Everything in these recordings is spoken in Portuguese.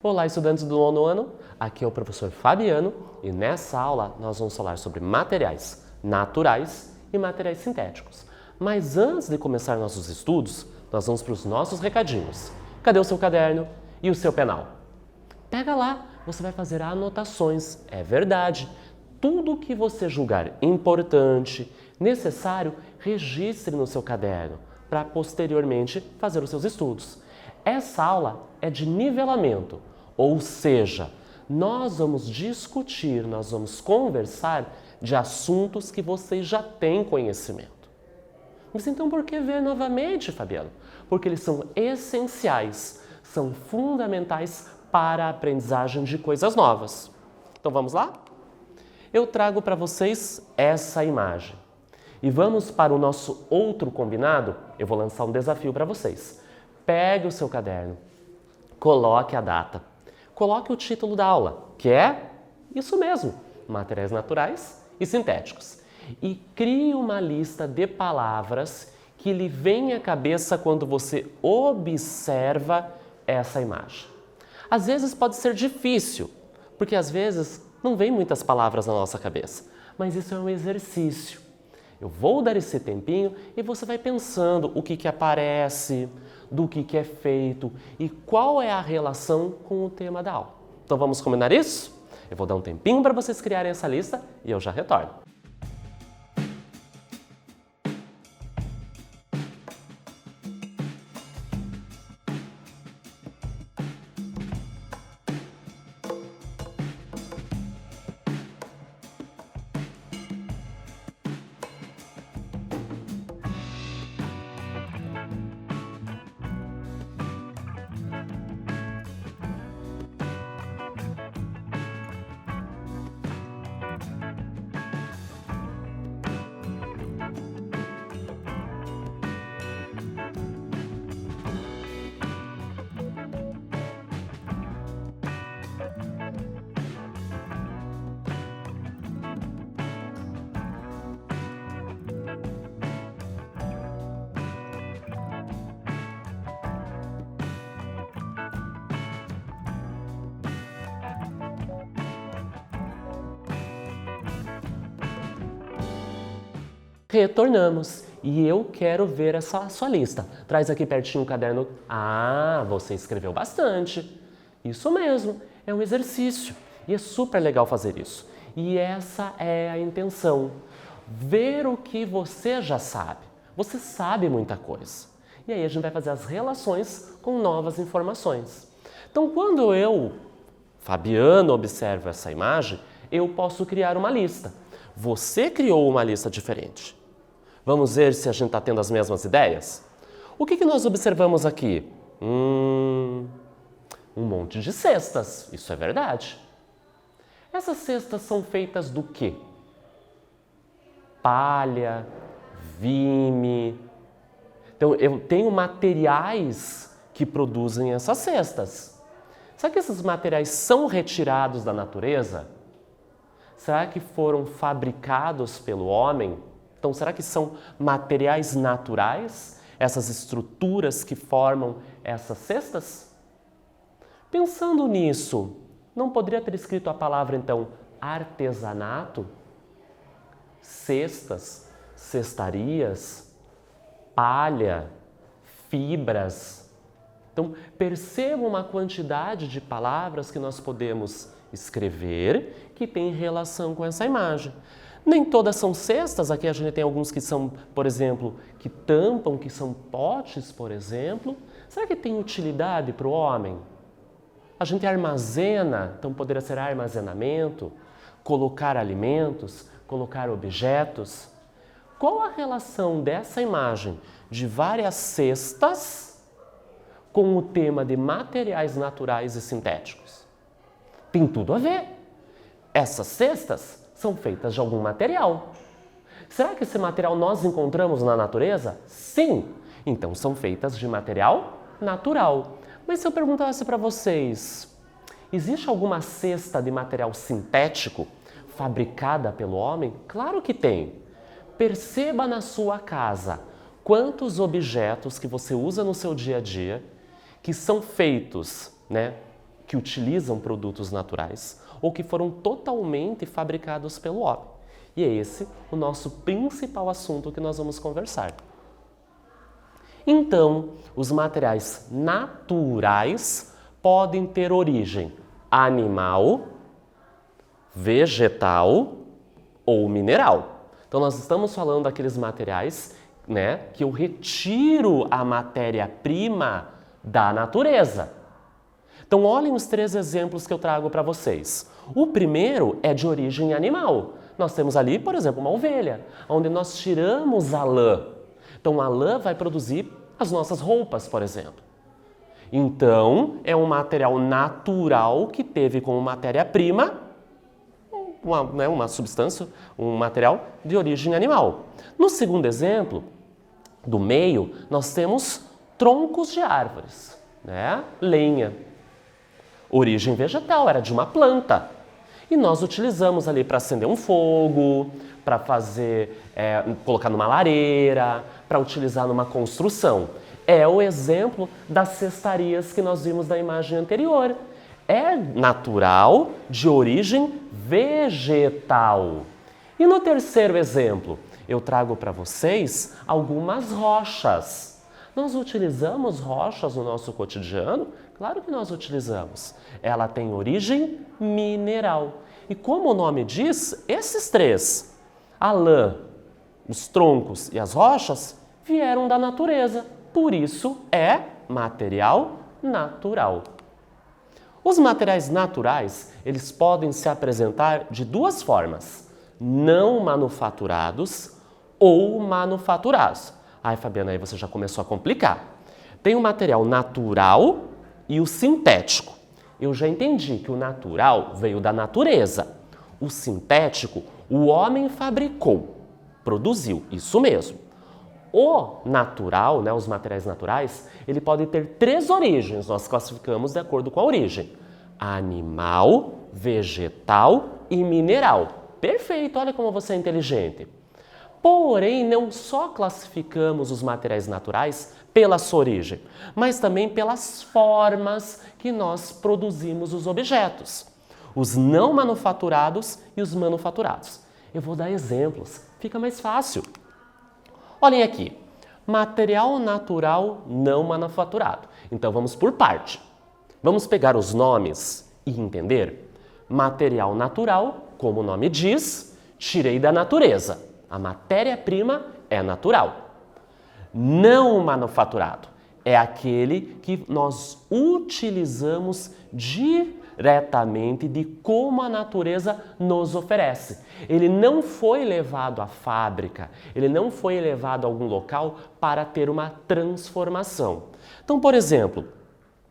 Olá, estudantes do 9º ano, aqui é o professor Fabiano e nessa aula nós vamos falar sobre materiais naturais e materiais sintéticos. Mas antes de começar nossos estudos, nós vamos para os nossos recadinhos. Cadê o seu caderno e o seu penal? Pega lá, você vai fazer anotações, é verdade. Tudo que você julgar importante, necessário, registre no seu caderno para posteriormente fazer os seus estudos. Essa aula é de nivelamento, ou seja, nós vamos discutir, nós vamos conversar de assuntos que vocês já têm conhecimento. Mas então por que ver novamente, Fabiano? Porque eles são essenciais, são fundamentais para a aprendizagem de coisas novas. Então vamos lá? Eu trago para vocês essa imagem. E vamos para o nosso outro combinado? Eu vou lançar um desafio para vocês. Pegue o seu caderno, coloque a data, coloque o título da aula, que é isso mesmo, materiais naturais e sintéticos. E crie uma lista de palavras que lhe vem à cabeça quando você observa essa imagem. Às vezes pode ser difícil, porque às vezes não vem muitas palavras na nossa cabeça, mas isso é um exercício. Eu vou dar esse tempinho e você vai pensando o que aparece, do que é feito e qual é a relação com o tema da aula. Então vamos combinar isso? Eu vou dar um tempinho para vocês criarem essa lista e eu já retorno. Retornamos e eu quero ver essa sua lista. Traz aqui pertinho o caderno. Ah, você escreveu bastante. Isso mesmo, é um exercício e é super legal fazer isso. E essa é a intenção, ver o que você já sabe. Você sabe muita coisa. E aí a gente vai fazer as relações com novas informações. Então quando eu, Fabiano, observo essa imagem, eu posso criar uma lista. Você criou uma lista diferente. Vamos ver se a gente está tendo as mesmas ideias? O que nós observamos aqui? Um monte de cestas, isso é verdade. Essas cestas são feitas do quê? Palha, vime. Então, eu tenho materiais que produzem essas cestas. Será que esses materiais são retirados da natureza? Será que foram fabricados pelo homem? Então, será que são materiais naturais, essas estruturas que formam essas cestas? Pensando nisso, não poderia ter escrito a palavra, então, artesanato? Cestas, cestarias, palha, fibras. Então, perceba uma quantidade de palavras que nós podemos escrever que tem relação com essa imagem. Nem todas são cestas, aqui a gente tem alguns que são, por exemplo, que tampam, que são potes, por exemplo. Será que tem utilidade para o homem? A gente armazena, então poderia ser armazenamento, colocar alimentos, colocar objetos. Qual a relação dessa imagem de várias cestas com o tema de materiais naturais e sintéticos? Tem tudo a ver. Essas cestas são feitas de algum material. Será que esse material nós encontramos na natureza? Sim! Então são feitas de material natural. Mas se eu perguntasse para vocês, existe alguma cesta de material sintético fabricada pelo homem? Claro que tem. Perceba na sua casa quantos objetos que você usa no seu dia a dia que são feitos, que utilizam produtos naturais ou que foram totalmente fabricados pelo homem. E é esse o nosso principal assunto que nós vamos conversar. Então, os materiais naturais podem ter origem animal, vegetal ou mineral. Então, nós estamos falando daqueles materiais, né, que eu retiro a matéria-prima da natureza. Então, olhem os 3 exemplos que eu trago para vocês. O primeiro é de origem animal. Nós temos ali, por exemplo, uma ovelha, onde nós tiramos a lã. Então, a lã vai produzir as nossas roupas, por exemplo. Então, é um material natural que teve como matéria-prima uma substância, um material de origem animal. No segundo exemplo, do meio, nós temos troncos de árvores, né? Lenha. Origem vegetal, era de uma planta. E nós utilizamos ali para acender um fogo, para fazer, colocar numa lareira, para utilizar numa construção. É o exemplo das cestarias que nós vimos na imagem anterior. É natural, de origem vegetal. E no terceiro exemplo, eu trago para vocês algumas rochas. Nós utilizamos rochas no nosso cotidiano? Claro que nós utilizamos. Ela tem origem mineral. E como o nome diz, esses 3, a lã, os troncos e as rochas, vieram da natureza. Por isso é material natural. Os materiais naturais, eles podem se apresentar de 2 formas: não manufaturados ou manufaturados. Ai, Fabiana, aí você já começou a complicar. Tem o material natural e o sintético. Eu já entendi que o natural veio da natureza. O sintético, o homem fabricou, produziu, isso mesmo. O natural, né, os materiais naturais, ele pode ter 3 origens, nós classificamos de acordo com a origem: animal, vegetal e mineral. Perfeito, olha como você é inteligente. Porém, não só classificamos os materiais naturais pela sua origem, mas também pelas formas que nós produzimos os objetos. Os não manufaturados e os manufaturados. Eu vou dar exemplos, fica mais fácil. Olhem aqui, material natural não manufaturado. Então vamos por parte. Vamos pegar os nomes e entender. Material natural, como o nome diz, tirei da natureza. A matéria-prima é natural. Não manufaturado é aquele que nós utilizamos diretamente de como a natureza nos oferece. Ele não foi levado à fábrica, ele não foi levado a algum local para ter uma transformação. Então, por exemplo,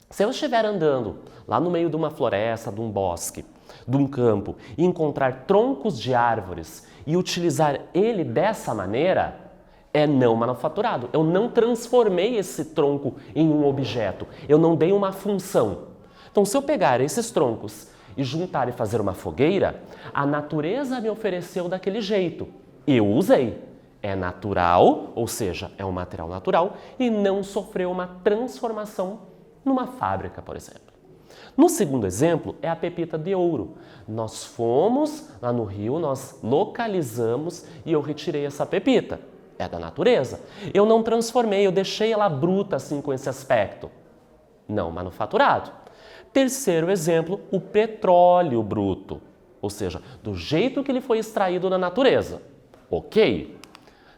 se eu estiver andando lá no meio de uma floresta, de um bosque, de um campo, e encontrar troncos de árvores e utilizar ele dessa maneira, é não manufaturado. Eu não transformei esse tronco em um objeto, eu não dei uma função. Então, se eu pegar esses troncos e juntar e fazer uma fogueira, a natureza me ofereceu daquele jeito. Eu usei. É natural, ou seja, é um material natural e não sofreu uma transformação numa fábrica, por exemplo. No segundo exemplo, é a pepita de ouro. Nós fomos lá no rio, nós localizamos e eu retirei essa pepita. É da natureza. Eu não transformei, eu deixei ela bruta assim com esse aspecto. Não manufaturado. Terceiro exemplo, o petróleo bruto. Ou seja, do jeito que ele foi extraído na natureza. Ok?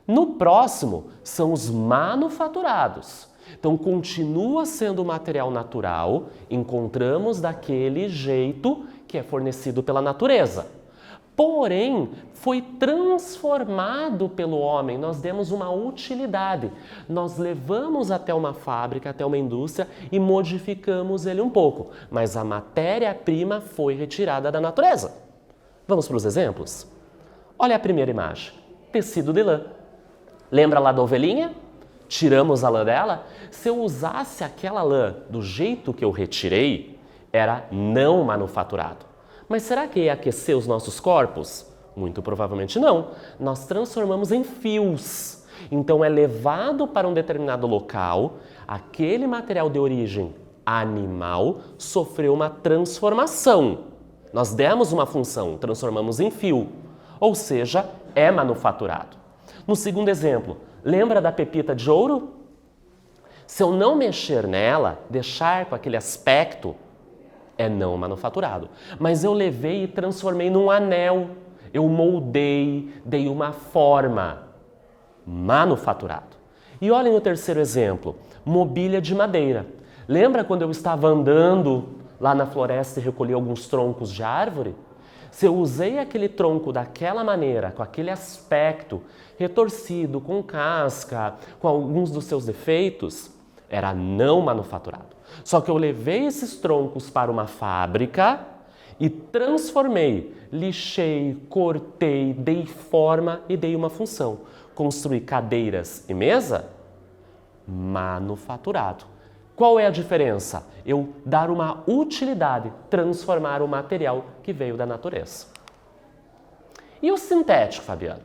No próximo, são os manufaturados. Então, continua sendo material natural, encontramos daquele jeito que é fornecido pela natureza. Porém, foi transformado pelo homem, nós demos uma utilidade. Nós levamos até uma fábrica, até uma indústria e modificamos ele um pouco. Mas a matéria-prima foi retirada da natureza. Vamos para os exemplos? Olha a primeira imagem, tecido de lã. Lembra lá da ovelhinha? Tiramos a lã dela? Se eu usasse aquela lã do jeito que eu retirei, era não manufaturado. Mas será que ia aquecer os nossos corpos? Muito provavelmente não. Nós transformamos em fios. Então é levado para um determinado local, aquele material de origem animal sofreu uma transformação. Nós demos uma função, transformamos em fio, ou seja, é manufaturado. No segundo exemplo, lembra da pepita de ouro? Se eu não mexer nela, deixar com aquele aspecto, é não manufaturado. Mas eu levei e transformei num anel, eu moldei, dei uma forma, manufaturado. E olhem o terceiro exemplo, mobília de madeira. Lembra quando eu estava andando lá na floresta e recolhi alguns troncos de árvore? Se eu usei aquele tronco daquela maneira, com aquele aspecto retorcido, com casca, com alguns dos seus defeitos, era não manufaturado. Só que eu levei esses troncos para uma fábrica e transformei, lixei, cortei, dei forma e dei uma função. Construí cadeiras e mesa? Manufaturado. Qual é a diferença? Eu dar uma utilidade, transformar o material que veio da natureza. E o sintético, Fabiano?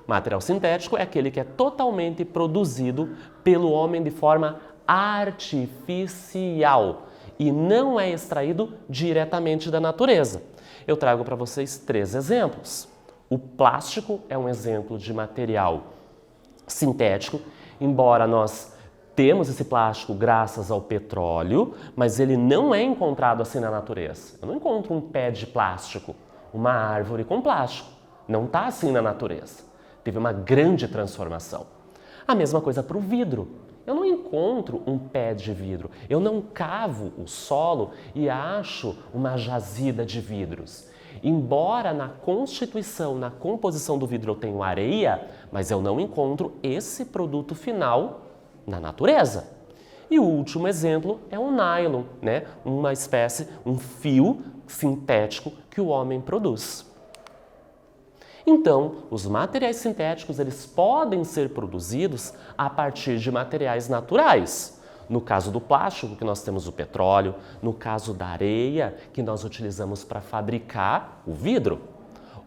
Material sintético é aquele que é totalmente produzido pelo homem de forma artificial e não é extraído diretamente da natureza. Eu trago para vocês 3 exemplos. O plástico é um exemplo de material sintético, embora nós temos esse plástico graças ao petróleo, mas ele não é encontrado assim na natureza. Eu não encontro um pé de plástico, uma árvore com plástico. Não está assim na natureza. Teve uma grande transformação. A mesma coisa para o vidro. Eu não encontro um pé de vidro. Eu não cavo o solo e acho uma jazida de vidros. Embora na constituição, na composição do vidro eu tenho areia, mas eu não encontro esse produto final na natureza. E o último exemplo é o nylon, né? Uma espécie, um fio sintético que o homem produz. Então, os materiais sintéticos eles podem ser produzidos a partir de materiais naturais. No caso do plástico, que nós temos o petróleo, no caso da areia, que nós utilizamos para fabricar o vidro,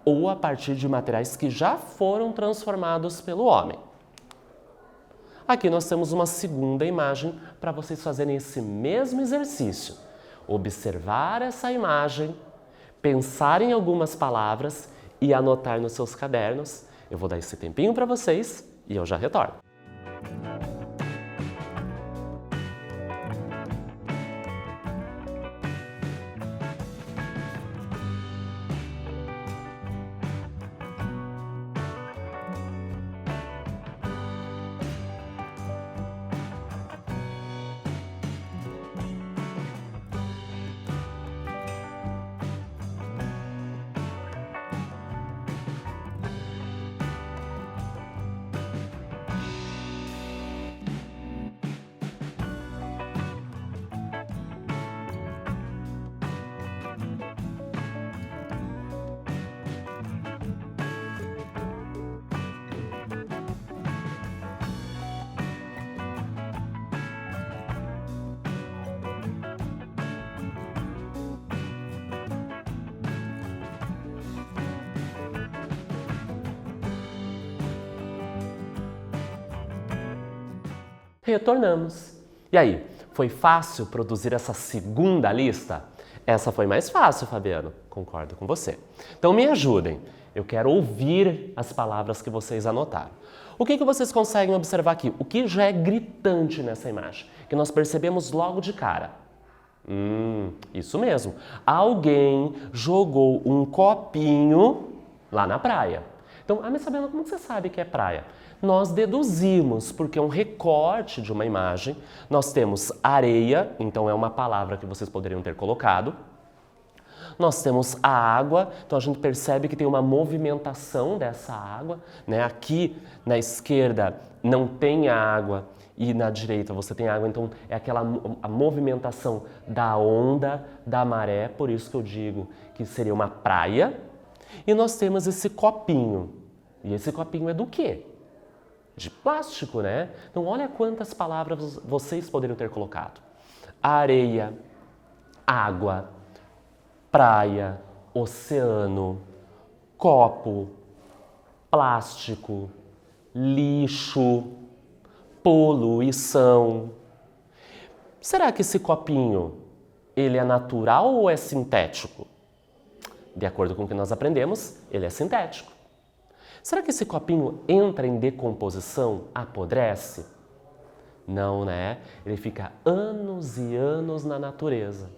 ou a partir de materiais que já foram transformados pelo homem. Aqui nós temos uma segunda imagem para vocês fazerem esse mesmo exercício. Observar essa imagem, pensar em algumas palavras e anotar nos seus cadernos. Eu vou dar esse tempinho para vocês e eu já retorno. Retornamos. E aí, foi fácil produzir essa segunda lista? Essa foi mais fácil, Fabiano. Concordo com você. Então me ajudem. Eu quero ouvir as palavras que vocês anotaram. O que vocês conseguem observar aqui? O que já é gritante nessa imagem? Que nós percebemos logo de cara. Isso mesmo. Alguém jogou um copinho lá na praia. Então, mas Fabiano, como você sabe que é praia? Nós deduzimos, porque é um recorte de uma imagem. Nós temos areia, então é uma palavra que vocês poderiam ter colocado. Nós temos a água, então a gente percebe que tem uma movimentação dessa água, né? Aqui na esquerda não tem água e na direita você tem água, então é a movimentação da onda, da maré, por isso que eu digo que seria uma praia. E nós temos esse copinho. E esse copinho é do quê? De plástico, né? Então olha quantas palavras vocês poderiam ter colocado. Areia, água, praia, oceano, copo, plástico, lixo, poluição. será que esse copinho, ele é natural ou é sintético? De acordo com o que nós aprendemos, ele é sintético. Será que esse copinho entra em decomposição, apodrece? Não, né? Ele fica anos e anos na natureza.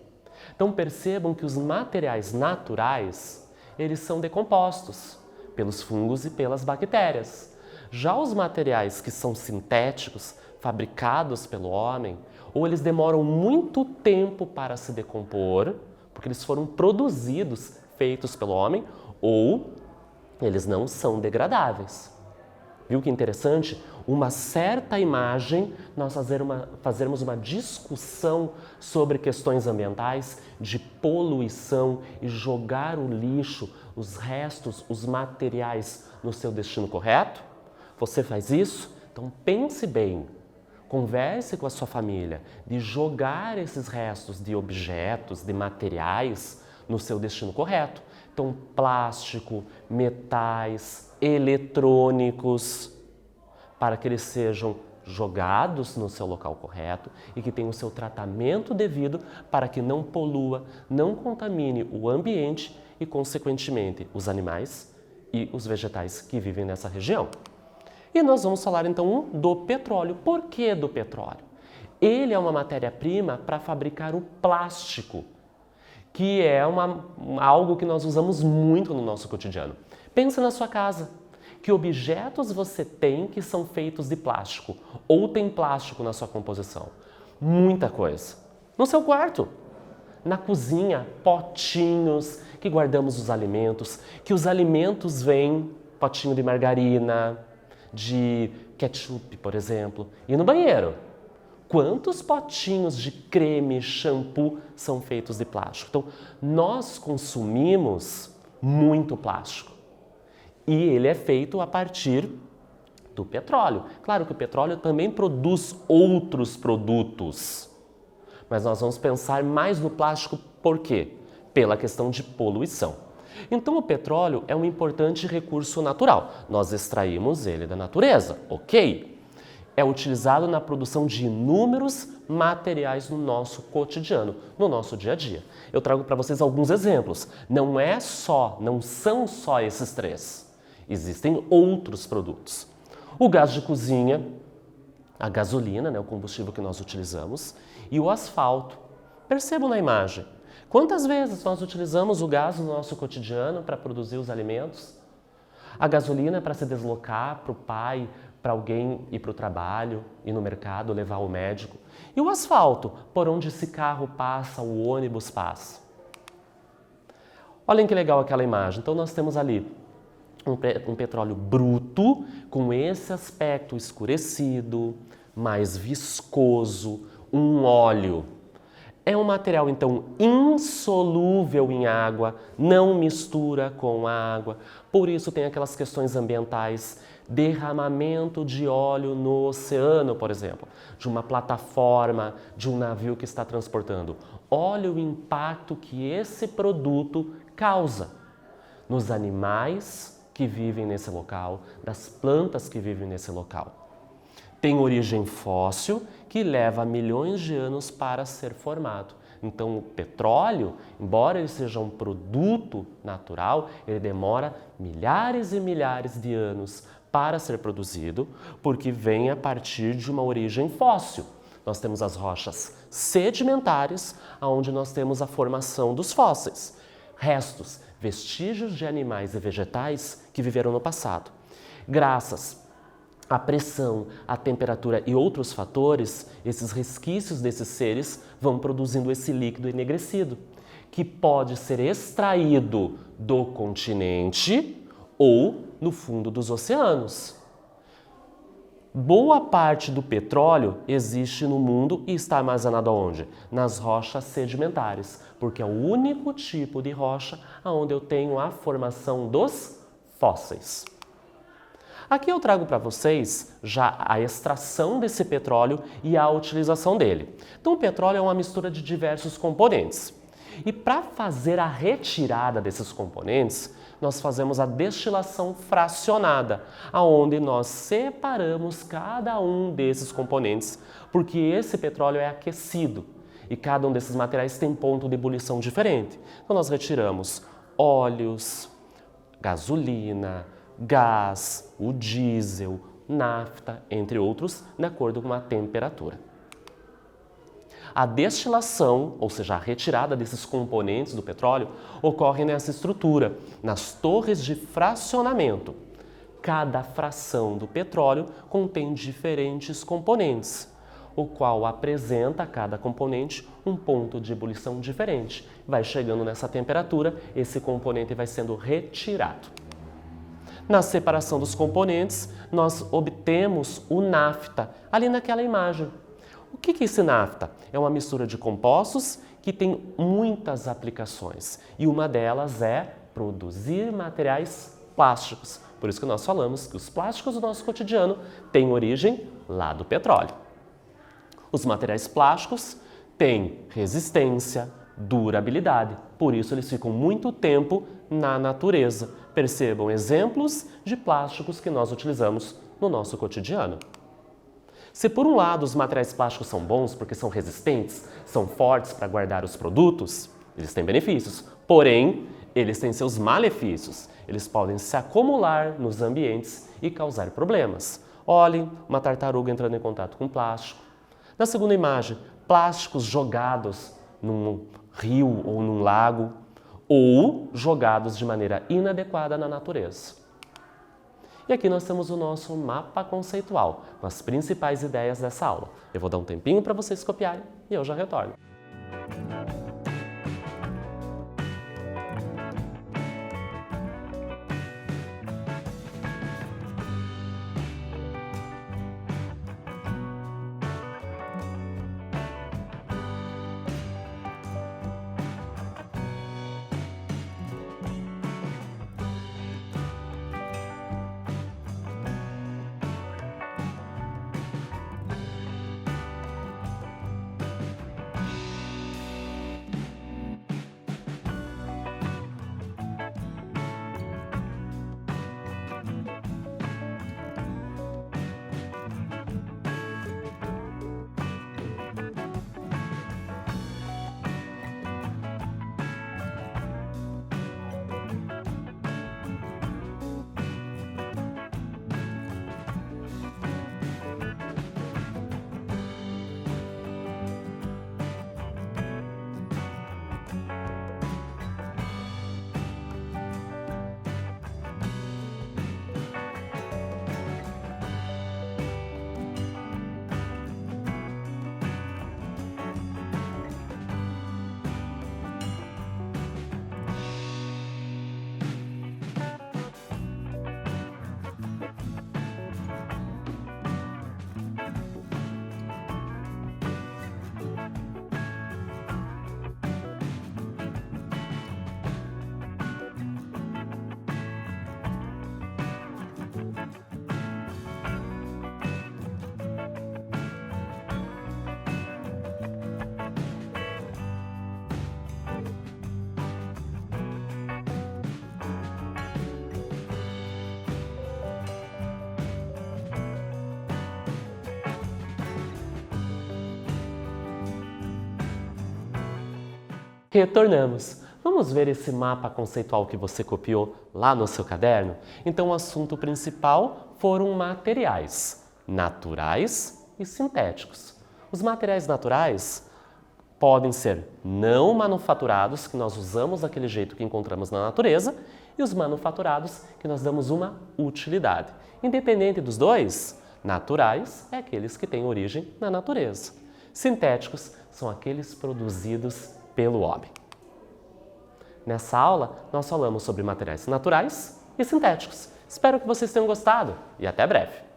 Então percebam que os materiais naturais, eles são decompostos pelos fungos e pelas bactérias. Já os materiais que são sintéticos, fabricados pelo homem, ou eles demoram muito tempo para se decompor, porque eles foram produzidos, feitos pelo homem, ou eles não são degradáveis. Viu que interessante? Uma certa imagem, nós fazermos uma discussão sobre questões ambientais, de poluição e jogar o lixo, os restos, os materiais no seu destino correto? Você faz isso? Então pense bem. Converse com a sua família de jogar esses restos de objetos, de materiais no seu destino correto. Então, plástico, metais, eletrônicos, para que eles sejam jogados no seu local correto e que tenham o seu tratamento devido para que não polua, não contamine o ambiente e, consequentemente, os animais e os vegetais que vivem nessa região. E nós vamos falar então do petróleo. Por que do petróleo? Ele é uma matéria-prima para fabricar o plástico, que é algo que nós usamos muito no nosso cotidiano. Pensa na sua casa. Que objetos você tem que são feitos de plástico? Ou tem plástico na sua composição? Muita coisa. No seu quarto, na cozinha, potinhos que guardamos os alimentos, que os alimentos vêm, potinho de margarina, de ketchup, por exemplo. E no banheiro, quantos potinhos de creme, shampoo são feitos de plástico? Então, nós consumimos muito plástico. E ele é feito a partir do petróleo. Claro que o petróleo também produz outros produtos. Mas nós vamos pensar mais no plástico por quê? Pela questão de poluição. Então o petróleo é um importante recurso natural. Nós extraímos ele da natureza, ok? É utilizado na produção de inúmeros materiais no nosso cotidiano, no nosso dia a dia. Eu trago para vocês alguns exemplos. Não são só esses três. Existem outros produtos. O gás de cozinha, a gasolina, né, o combustível que nós utilizamos, e o asfalto. Percebam na imagem. Quantas vezes nós utilizamos o gás no nosso cotidiano para produzir os alimentos? A gasolina é para se deslocar para o pai, para alguém ir para o trabalho, ir no mercado, levar ao médico. E o asfalto, por onde esse carro passa, o ônibus passa. Olhem que legal aquela imagem. Então nós temos ali um petróleo bruto, com esse aspecto escurecido, mais viscoso, um óleo. É um material, então, insolúvel em água, não mistura com água, por isso tem aquelas questões ambientais, derramamento de óleo no oceano, por exemplo, de uma plataforma, de um navio que está transportando. Olha o impacto que esse produto causa nos animais que vivem nesse local, das plantas que vivem nesse local. Tem origem fóssil que leva milhões de anos para ser formado. Então, o petróleo, embora ele seja um produto natural, ele demora milhares e milhares de anos para ser produzido, porque vem a partir de uma origem fóssil. Nós temos as rochas sedimentares, onde nós temos a formação dos fósseis, restos, vestígios de animais e vegetais que viveram no passado. Graças a pressão, a temperatura e outros fatores, esses resquícios desses seres vão produzindo esse líquido enegrecido, que pode ser extraído do continente ou no fundo dos oceanos. Boa parte do petróleo existe no mundo e está armazenado aonde? Nas rochas sedimentares, porque é o único tipo de rocha onde eu tenho a formação dos fósseis. Aqui eu trago para vocês já a extração desse petróleo e a utilização dele. Então o petróleo é uma mistura de diversos componentes. E para fazer a retirada desses componentes, nós fazemos a destilação fracionada, aonde nós separamos cada um desses componentes, porque esse petróleo é aquecido e cada um desses materiais tem ponto de ebulição diferente. Então nós retiramos óleos, gasolina, gás, o diesel, nafta, entre outros, de acordo com a temperatura. A destilação, ou seja, a retirada desses componentes do petróleo, ocorre nessa estrutura, nas torres de fracionamento. Cada fração do petróleo contém diferentes componentes, o qual apresenta a cada componente um ponto de ebulição diferente. Vai chegando nessa temperatura, esse componente vai sendo retirado. Na separação dos componentes, nós obtemos o nafta, ali naquela imagem. O que é esse nafta? É uma mistura de compostos que tem muitas aplicações e uma delas é produzir materiais plásticos. Por isso que nós falamos que os plásticos do nosso cotidiano têm origem lá do petróleo. Os materiais plásticos têm resistência, durabilidade, por isso eles ficam muito tempo na natureza. Percebam exemplos de plásticos que nós utilizamos no nosso cotidiano. Se por um lado os materiais plásticos são bons porque são resistentes, são fortes para guardar os produtos, eles têm benefícios, porém eles têm seus malefícios. Eles podem se acumular nos ambientes e causar problemas. Olhem uma tartaruga entrando em contato com plástico. Na segunda imagem, plásticos jogados num rio ou num lago ou jogados de maneira inadequada na natureza. E aqui nós temos o nosso mapa conceitual, com as principais ideias dessa aula. Eu vou dar um tempinho para vocês copiarem e eu já retorno. Retornamos. Vamos ver esse mapa conceitual que você copiou lá no seu caderno? Então, o assunto principal foram materiais naturais e sintéticos. Os materiais naturais podem ser não manufaturados, que nós usamos daquele jeito que encontramos na natureza, e os manufaturados, que nós damos uma utilidade. Independente dos dois, naturais é aqueles que têm origem na natureza. Sintéticos são aqueles produzidos pelo homem. Nessa aula, nós falamos sobre materiais naturais e sintéticos. Espero que vocês tenham gostado e até breve!